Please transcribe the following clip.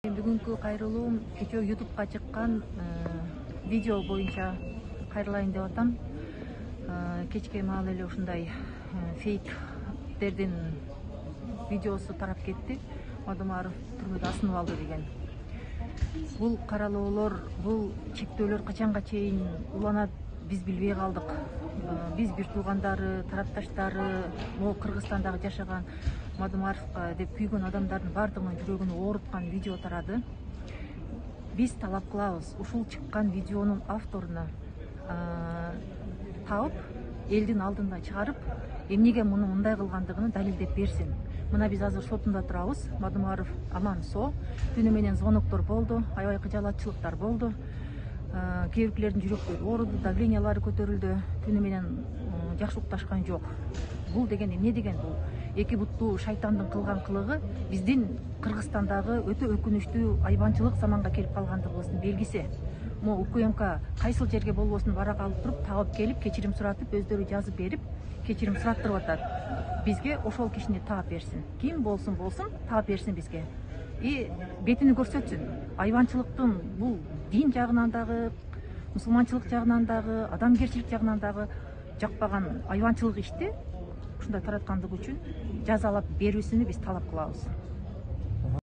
Бүгүнкү кайрылуум кечээ YouTube'га чыккан видео боюнча кайрылайын деп атам. Кечке маал эле ушундай фейктердин видеосу тарап кетти. Мадумаров түрмөдө асынып алды деген. Бул каралоолор, бул чектөөлөр качанга чейин уланат, биз билбей калдык. Биз бир туугандары, тарапташтары, могу Кыргызстандагы жашаган Мадумаровго деп күйгөн адамдардын баардыгынын жүрөгүн ооруткан видео тарады. Биз талап кылабыз, ушул чыккан видеонун авторуна таап, элдин алдына чыгарып, эмнеге муну мындай кылгандыгын далилдеп берсин. Мына биз азыр сотунда турабыз. Мадумаров аман со. Түнү менен звоноктор болду, аябай кыжалатчылыктар болду. Кээ биркилердин жүрөктөрү ооруду, давлениялары көтөрүлдү. Түнү менен жакшы укташкан жок. Бул деген эмне деген бул? Эки буттуу шайтандын кылган кылыгы биздин Кыргызстандагы өтө өкүнүчтүү айбанчылык заманга келип калгандыгыбыздын белгиси. Могу УКМК кайсыл жерге болбосун барак алып туруп, таап келип, кечирим суратып, өздөрү жазып берип, кечирим сураттырып атат. Бизге ошол кишини таап берсин. Ким болсун таап берсин бизге. И бетини көрсөтсүн. Айбанчылыктын бул дин жагынан дагы, мусулманчылык жагынан дагы, адамгерчилик жагынан дагы жакпаган айбанчылык ишти ушундай тараткандыгы үчүн жазалап берүүсүнү биз талап кылабыз.